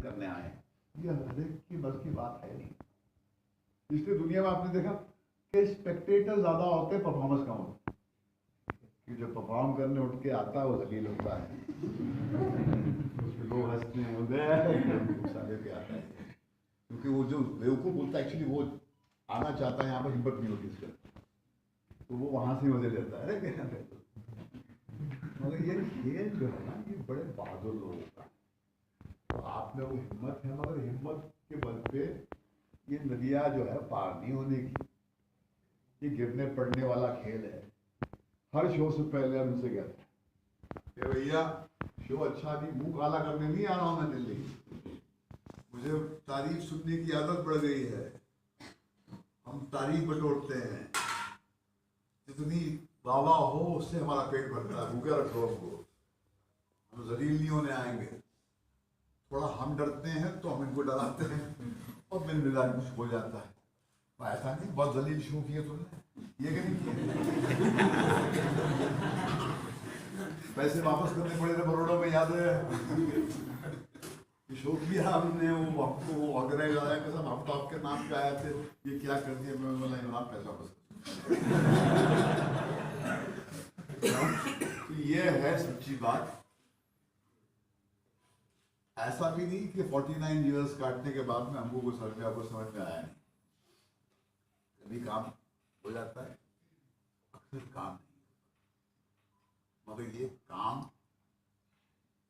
करने आए हैं, ये हर एक की बस की बात है नहीं। इसलिए दुनिया में आपने देखा कि स्पेक्टेटर ज्यादा होते हैं, परफॉर्मेंस कम होता है। कि जो परफॉर्म करने उठ के आता है वो जलील होता है, उसके लोग हंसते हैं गुस्सा लेके आता है, क्योंकि वो जो बेवकूफ बोलता है एक्चुअली वो आना चाहता है, यहाँ पर हिम्मत नहीं होती इसका, तो वो वहां से मजे लेता है। मगर ये खेल जो है ना, ये बड़े बहादुर लोगों का, तो आप में वो हिम्मत है, मगर हिम्मत के बल पे ये नदियाँ जो है पार नहीं होने की, ये गिरने पड़ने वाला खेल है। हर शो से पहले हम उनसे कहते हैं भैया शो अच्छा नहीं, मुंह काला करने नहीं आ रहा हूँ मैं दिल्ली, मुझे तारीफ सुनने की आदत बढ़ गई है, हम तारीफ बटोरते हैं, जितनी वाह वाह हो उससे हमारा पेट भरता है, भूखे रखो हमको, हम जलील नहीं होने आएंगे। थोड़ा हम डरते हैं तो हम इनको डराते हैं और मिल मिला कुछ हो जाता है। ऐसा नहीं बहुत जलील शो किए तुमने, ये कि नहीं पैसे वापस करने पड़े थे बड़ौदा में, याद है शो किया हमने, वो आपको ऑर्गेनाइज आया कि सब हम तो आपके नाम पे आए थे, ये क्या कर दिया, मैं बोला इमरान पैसा वापस तो ये है सच्ची बात। ऐसा भी नहीं कि 49 इयर्स काटने के बाद में हमको कुछ समझ में आया नहीं, कभी काम हो जाता है, अक्सर काम नहीं, मगर ये काम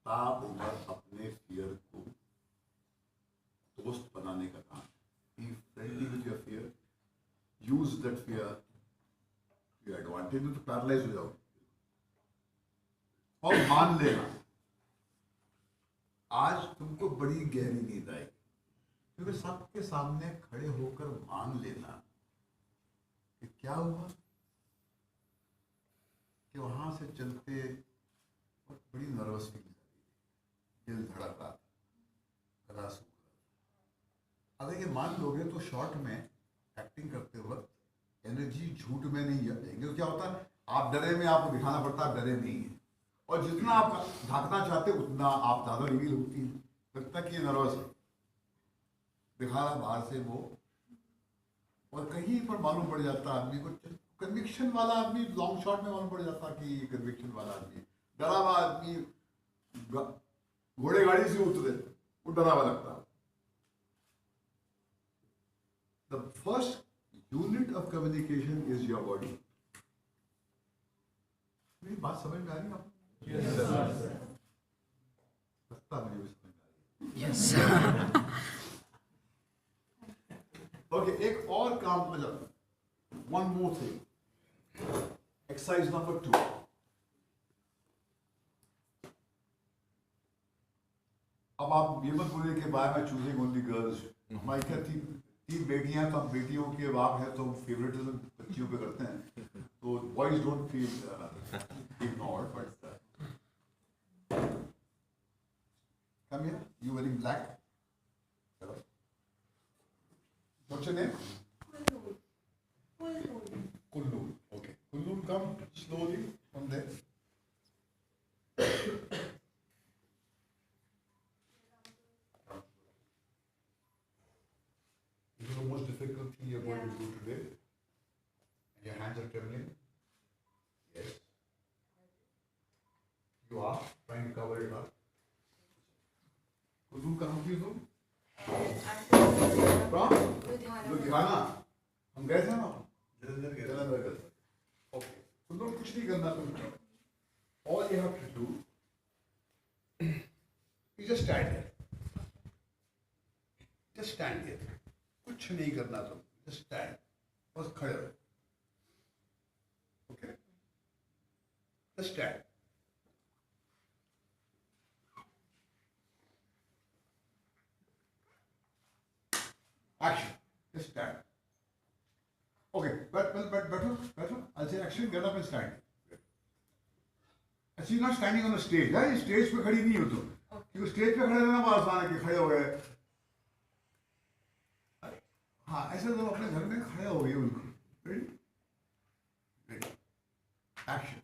ताउम्र अपने फियर को दोस्त बनाने का काम। Be friendly with your fear, use that fear to advantage, तो पैरालाइज हो जाओ। और मान लेना आज तुमको बड़ी गहरी नींद आएगी, क्योंकि सबके सामने खड़े होकर मान लेना कि क्या हुआ, कि वहां से चलते और बड़ी नर्वस फील, दिल धड़क रहा था, गला सूख रहा। अगर ये मान लोगे तो शॉर्ट में एक्टिंग करते वक्त एनर्जी झूठ में नहीं जाएगी। तो क्या होता है, आप डरे में आपको दिखाना पड़ता है डरे नहीं है, और जितना आप ढाकना चाहते उतना आप ज्यादा रिवील होती है, लगता कि ये नर्वस है, दिखा रहा बाहर से वो, और कहीं पर मालूम पड़ जाता आदमी को, कन्विक्शन वाला आदमी लॉन्ग शॉट में मालूम पड़ जाता कि कन्विक्शन वाला आदमी, डरा हुआ आदमी घोड़े गाड़ी से उतरे वो डरा हुआ लगता। The first unit of communication is your body. मेरी बात समझ में आ रही है आपको? लगता मुझे भी समझ में आ रही है। ओके, एक और काम में जाता हूं, one more thing, exercise number 2। अब आप ये मत बोलिए कि बाय मैं चूजिंग ओनली गर्ल्स, हमारी क्या तीन बेटियां, तो हम बेटियों के बाप है तो फेवरेटिज्म बच्चियों पे करते हैं, तो boys don't feel ignored, but come here, you wearing black? Hello. What's your name? Kullun. Okay. Kullun, come slowly from there. This is the most difficult thing you're going to do today. And your hands are trembling. Yes. You are trying to cover it up. Kullu कहाँ की तुम? लुधियाना। हम गए थे ना? जलंधर गए थे। Okay. Kullu कुछ नहीं करना तुमको। All you have to do is just stand here. Just stand here. कुछ नहीं करना तुम। Just stand. बस खड़े रहो। Okay? Just stand. Action. Just stand. Okay, but better. I'll say action, get up and stand. Actually, not standing on the stage. यार ये stage पे खड़ी नहीं हो तुम, क्योंकि स्टेज पे खड़े रहना बहुत आसान है कि खड़े हो गए। हाँ, ऐसे तुम अपने घर में खड़े हो गए बिल्कुल। Ready? Ready. Action.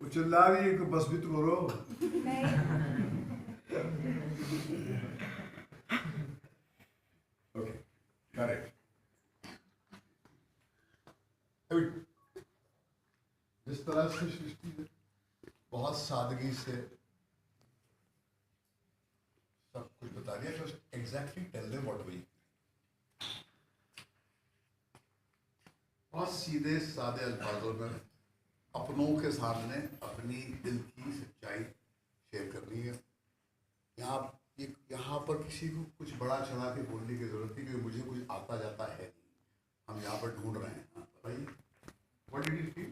कुछ चिल्ला रही है कि बस भी तो करो। Okay, correct. जिस तरह से सृष्टि है, बहुत सादगी से सब कुछ बता दिया, just exactly tell them what we. बहुत सीधे सादे अल्फाजों में अपनों के सामने अपनी दिल की सच्चाई शेयर करनी है। यहाँ पर किसी को कुछ बड़ा चढ़ा के बोलने की जरूरत नहीं, क्योंकि मुझे कुछ आता जाता है नहीं। हम यहाँ पर ढूंढ रहे हैं। भाई, what did you feel?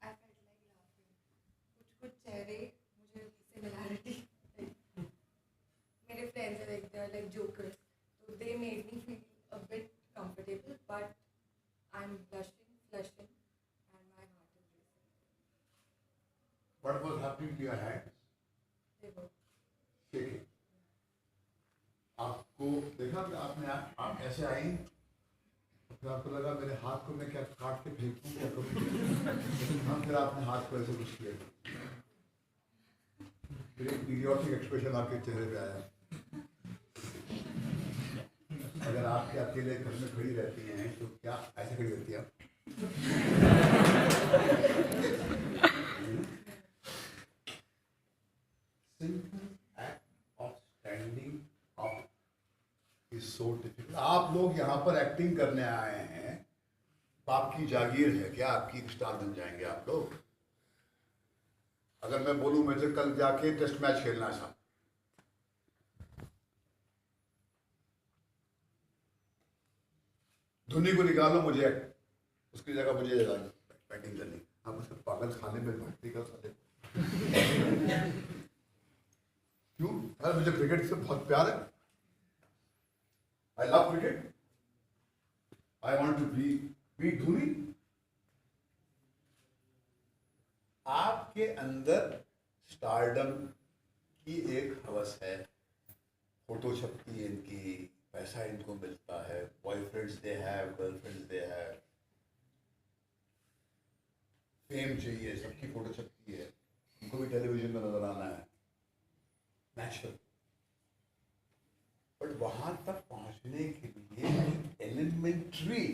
I felt like laughing. कुछ चेहरे मुझे सिमिलैरिटी मेरे फ्रेंड्स हैं, like they are like jokers, so they made me feel a bit comfortable, but I'm blushing, flushing, and my heart is racing. What was happening to your hands? They were. shaking. आपको देखा कि आप ऐसे आई, फिर आपको लगा मेरे हाथ को मैं क्या काट के फेंकूं, क्या करूं? हाँ, फिर आपने हाथ को ऐसे कुछ किया, फिर एक इडियोटिक एक्सप्रेशन आपके चेहरे पे आया। अगर आपके अकेले घर में खड़ी रहती हैं तो क्या ऐसे खड़ी रहती है आप? Simple act of standing up is so difficult. आप लोग यहाँ पर एक्टिंग करने आए हैं, बाप की जागीर है क्या? आपकी स्टार बन जाएंगे आप लोग? अगर मैं बोलूं मुझे कल जाके टेस्ट मैच खेलना है, धोनी को निकालो, मुझे उसकी जगह मुझे बैटिंग करनी। आप उसके पागल खाने में भर्ती कर सकते। क्यों? यार मुझे क्रिकेट से बहुत प्यार है। I love cricket. I want to be Dhoni. आपके अंदर स्टारडम की एक हवस है, फोटो छपती है इनकी, पैसा इनको मिलता है, boyfriends they have, girlfriends they have, fame चाहिए, सबकी फोटो छपती है, उनको भी टेलीविजन में नजर आना है, नेचुरल। बट वहां तक पहुंचने के लिए एलिमेंट्री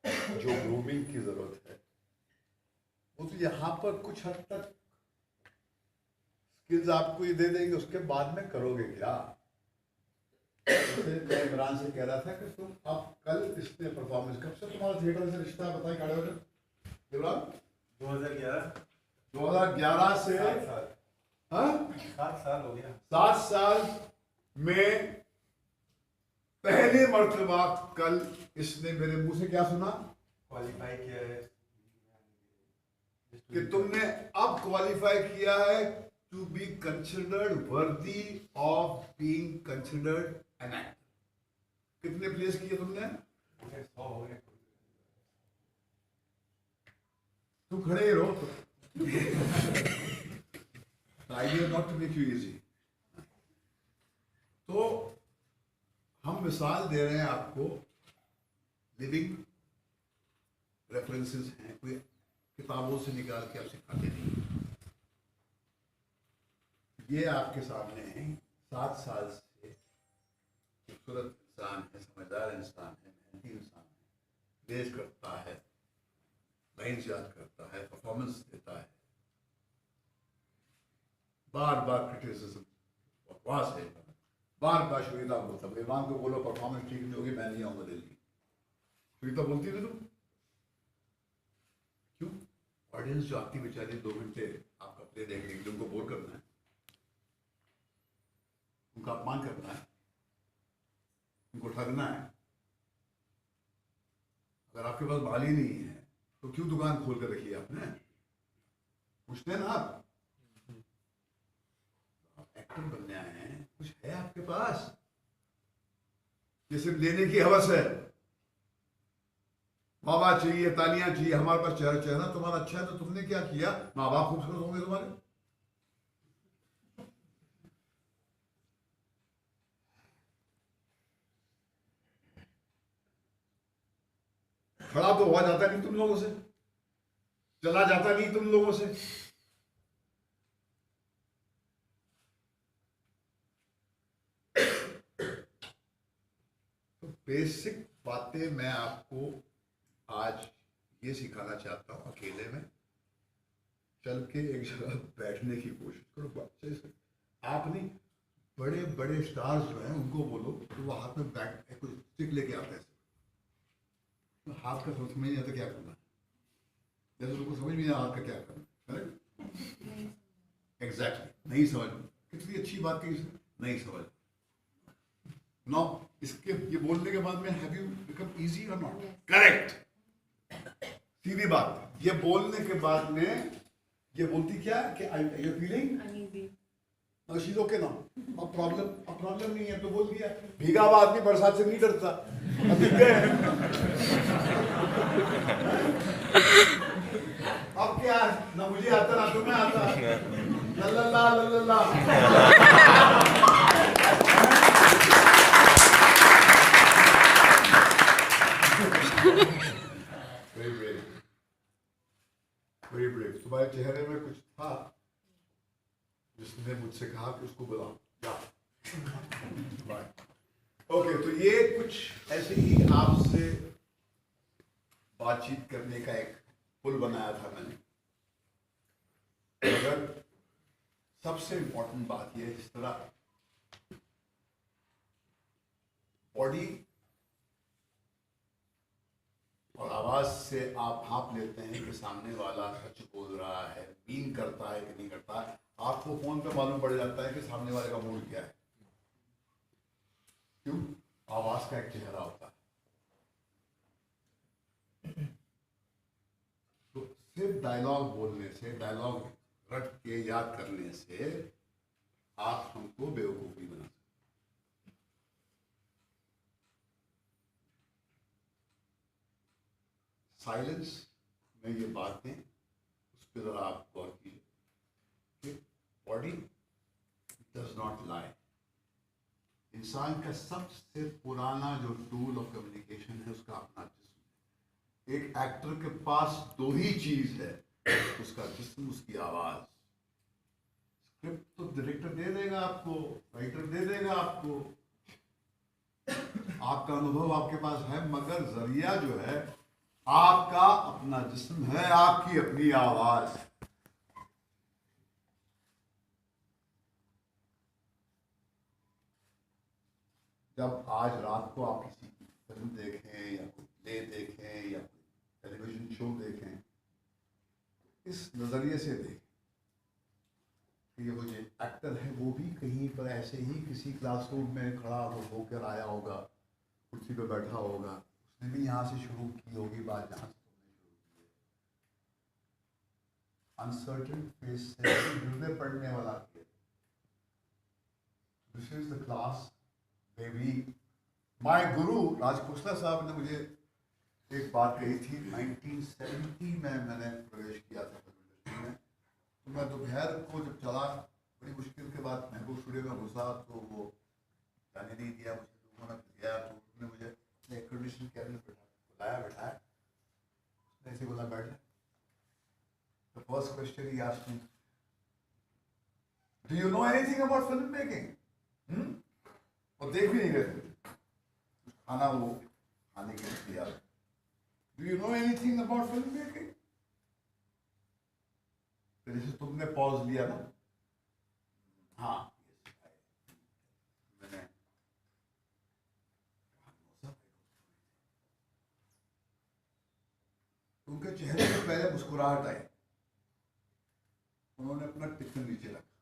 जो ग्रूमिंग की जरूरत है, वो तो यहाँ पर कुछ हद तक स्किल्स आपको ये दे देंगे, उसके बाद में करोगे क्या? मैं इमरान से कह रहा था कि तुम अब कल इसने परफॉर्मेंस, कब से तुम्हारा थिएटर से रिश्ता बताए खड़े हो गए इमरान? 2011 से 7 साल हो गया। 7 साल में पहली मर्तबा कल इसने मेरे मुंह से क्या सुना? क्वालिफाई किया है कि तुमने अब क्वालिफाई किया है to be considered worthy of being considered an actor. कितने प्लेस किए तुमने? 100 हो गए। तुम खड़े ही रहो। Idea not to make you easy. तो हम मिसाल दे रहे हैं आपको, लिविंग रेफरेंसेस हैं, कोई किताबों से निकाल के आप सिखाते नहीं। ये आपके सामने है, 7 साल से खूबसूरत इंसान है, समझदार इंसान है, मेहनती इंसान है, रेस करता है, लाइन्स याद करता है, परफॉर्मेंस देता है, बार बार क्रिटिसिज्म बकवास है, बार बार श्वेता बोलता है, इमरान को बोलो परफॉर्मेंस ठीक नहीं होगी, मैं नहीं आऊंगा दिल्ली। श्वेता बोलती थी तुम क्यों? ऑडियंस जो आपकी बेचारी 2 घंटे आपका प्ले देखने के लिए, उनको बोर करना है, उनका अपमान करना है, उनको ठगना है। अगर आपके पास माल ही नहीं है तो क्यों दुकान खोल कर रखी है आपने? पूछते हैं ना आप एक्टर बनने आए हैं, कुछ है आपके पास? ये सिर्फ लेने की हवस है, माँ बाप चाहिए, तालियां चाहिए, हमारे पास चेहरा तुम्हारा अच्छा है तो तुमने क्या किया? माँ बाप खूबसूरत होंगे तुम्हारे? खड़ा तो हुआ जाता नहीं तुम लोगों से। चला जाता नहीं तुम लोगों से। तो बेसिक बातें मैं आपको आज ये सिखाना चाहता हूँ। अकेले में चल के एक जगह बैठने की कोशिश करो अच्छे से। आप नहीं, बड़े बड़े स्टार्स जो हैं उनको बोलो तो वो हाथ में बैट कुछ स्टिक लेके आते हैं, तो हाथ का समझ में नहीं आता क्या करना है, जैसे उनको समझ में नहीं आता हाथ का क्या करना। करेक्ट, एग्जैक्टली, नहीं समझ। कितनी अच्छी बात कही इसने, नहीं समझ। नो, इसके ये बोलने के बाद में हैव यू बिकम इजी और नॉट? करेक्ट, सीधी बात। ये बोलने के बाद में ये बोलती क्या कि I you feeling uneasy. No, she is okay now. अब प्रॉब्लम नहीं है तो बोल दिया। भीगा हुआ आदमी बरसात से नहीं डरता। अब भीग गए हैं। अब क्या है, ना मुझे आता ना तुम्हें आता। लल्ला लल्ला। Very brave, very brave. तुम्हारे चेहरे में कुछ था जिसने मुझसे कहा कि उसको बुलाओ, जा। ओके, तो ये कुछ ऐसे ही आपसे बातचीत करने का एक पुल बनाया था मैंने। मगर सबसे इंपॉर्टेंट बात यह, जिस तरह बॉडी और आवाज से आप भाप लेते हैं कि सामने वाला सच बोल रहा है, मीन करता है कि नहीं करता है। आपको फोन पे मालूम पड़ जाता है कि सामने वाले का मूड क्या है। क्यों? आवाज का एक चेहरा होता है। तो सिर्फ डायलॉग बोलने से, डायलॉग रट के याद करने से आप हमको बेवकूफ नहीं बना सकते। साइलेंस में ये बातें, उस पर जरा आप गौर कीजिए कि बॉडी डज नॉट लाई। इंसान का सबसे पुराना जो टूल ऑफ कम्युनिकेशन है उसका अपना जिस्म। एक एक्टर के पास दो ही चीज है, उसका जिस्म, उसकी आवाज। स्क्रिप्ट तो डायरेक्टर दे देगा आपको, राइटर दे देगा आपको, आपका अनुभव आपके पास है, मगर जरिया जो है आपका अपना जिस्म है, आपकी अपनी आवाज। जब आज रात को आप किसी की फिल्म देखें या कोई प्ले देखें या टेलीविजन शो देखें, इस नजरिए से देखें कि ये वो जो एक्टर है वो भी कहीं पर ऐसे ही किसी क्लासरूम में खड़ा होकर आया होगा, कुर्सी पे बैठा होगा, उसने भी यहाँ से शुरू की होगी बात जहाँ से तुमने शुरू की है। अनसर्टेन फेस से हृदय पढ़ने वाला है। This is the class baby. My गुरु राज खोसला साहब ने मुझे एक बात कही थी। 1970 में मैंने प्रवेश किया था फिल्म इंडस्ट्री में। तो मैं दोपहर को जब चला, बड़ी मुश्किल के बाद महबूब स्टूडियो में घुसा, तो वो जाने नहीं दिया मुझे। लोगों ने गया तो उन्होंने मुझे एयर कंडीशन कैबिन में बुलाया, बैठाया, उसने ऐसे बोला बैठ। The first question he asked me, do you know anything about film making? और देख भी नहीं रहे थे खाना, वो खाने के लिए दिया। Do you know anything about film making? तो जैसे तुमने पॉज लिया ना, हाँ, मैंने उनके चेहरे पे पहले मुस्कुराहट आई। उन्होंने अपना टिफिन नीचे रखा,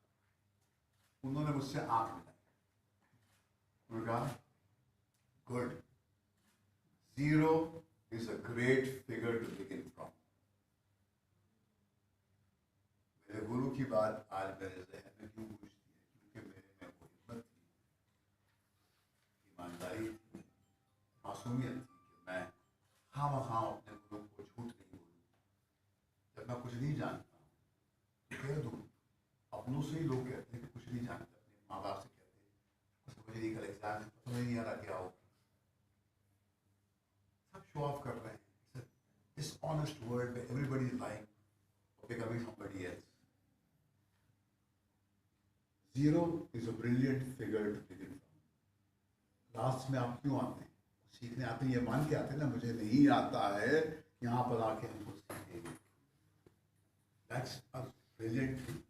उन्होंने मुझसे आंख मिलाई, उन्होंने कहा good, 0 is a great figure to begin from। मेरे गुरु की बात आज मेरे जहन में क्यों पूछती है? क्योंकि मेरे में वो हिम्मत थी, ईमानदारी थी, मासूमियत थी कि मैं खामखा अपने गुरु को झूठ नहीं बोलूँ। जब मैं कुछ नहीं जानता तो कह दूँ। अपनों से ही लोग कहते हैं कि कुछ नहीं जानते, अपने माँ बाप से कहते हैं मुझे नहीं, कल एग्जाम है, तो नहीं आ रहा क्या हो। सब शो ऑफ कर रहे हैं। This honest world where everybody is lying, becoming somebody else. Zero is a brilliant figure to begin from. Last में आप क्यों आते हैं? सीखने आते हैं, ये मान के आते हैं ना मुझे नहीं आता है, यहाँ पर आके हमको सीखेंगे. That's a brilliant thing.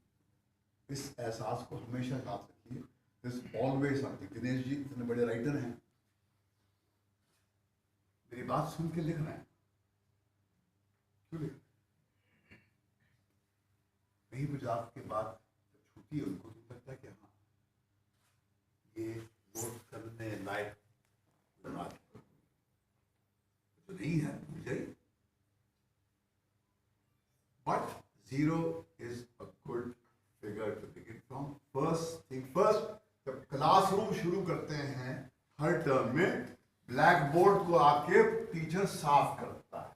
इस एहसास को हमेशा याद रखिए. There's always something. Dinesh ji इतने बड़े राइटर हैं, मेरी बात सुन के लिख रहे हैं. क्यों लिख? नहीं, मुझे आपके बात छूटी है उनको तो लगता है कि हाँ ये नोट करने लायक बात तो नहीं है मुझे. But zero is a good figure to begin from. First thing first, जब क्लासरूम शुरू करते हैं हर टर्म में, ब्लैक बोर्ड को आके टीचर साफ करता है.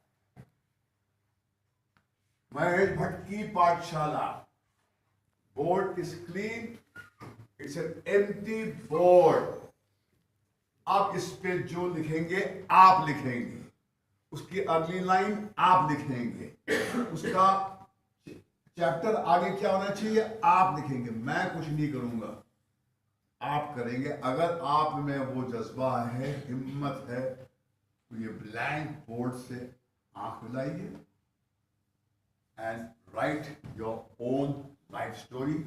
महेश भट्ट की पाठशाला, board is clean, it's an empty board. आप इस पे जो लिखेंगे आप लिखेंगे, उसकी अगली लाइन आप लिखेंगे, उसका चैप्टर आगे क्या होना चाहिए आप लिखेंगे. मैं कुछ नहीं करूंगा, आप करेंगे. अगर आप में वो जज्बा है, हिम्मत है, तो ये ब्लैंक बोर्ड से आंख मिलाइए and write your own life story.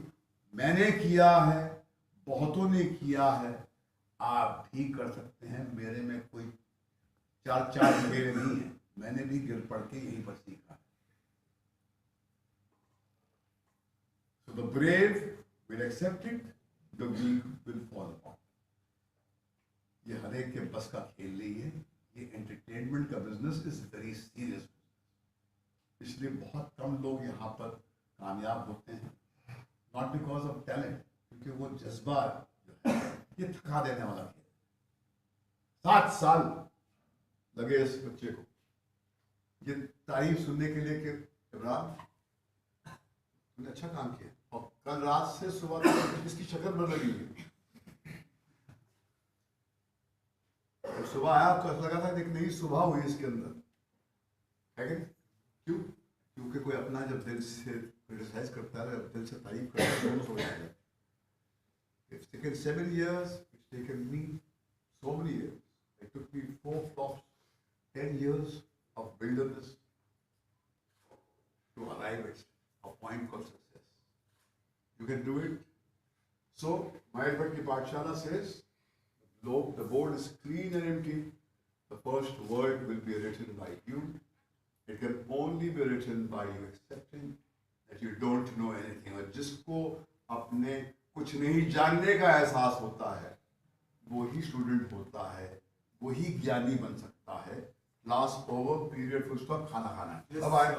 मैंने किया है, बहुतों ने किया है, आप भी कर सकते हैं. मेरे में कोई चार फेरे नहीं है, मैंने भी गिर पड़ के यहीं पर सीखा. So the brave will accept it, the weak will fall apart. ये हर एक के बस का खेल नहीं है. ये एंटरटेनमेंट का बिजनेस इज वेरी सीरियस. इसलिए बहुत कम लोग यहाँ पर कामयाब होते हैं, नॉट बिकॉज ऑफ टैलेंट, क्योंकि वो जज्बा जो है ये थका देने वाला खेल. 7 साल लगे इस बच्चे को ये तारीफ सुनने के लिए कि इमरान तुमने अच्छा काम किया, और कल रात से सुबह तक इसकी शक्ल बदल गई है. जब सुबह आया तो ऐसा लगा था कि नई सुबह हुई इसके अंदर है कि क्यों? क्योंकि कोई अपना जब दिल से क्रिटिसाइज करता है, दिल से तारीफ करता है, दोनों हो जाएगा. It's taken 7 years. It's taken me so many years. It took me 4 flops, 10 years of wilderness to arrive at a point called success. You can do it. So, Mahesh Bhatt ki Pathshala says, the board is clean and empty. The first word will be written by you. It can only be written by you accepting that you don't know anything. और जिसको अपने कुछ नहीं जानने का एहसास होता है, वो ही स्टूडेंट होता है, वो ही ज्ञानी बन सकता है. Class over, period full stop, खाना खाना. अब आए.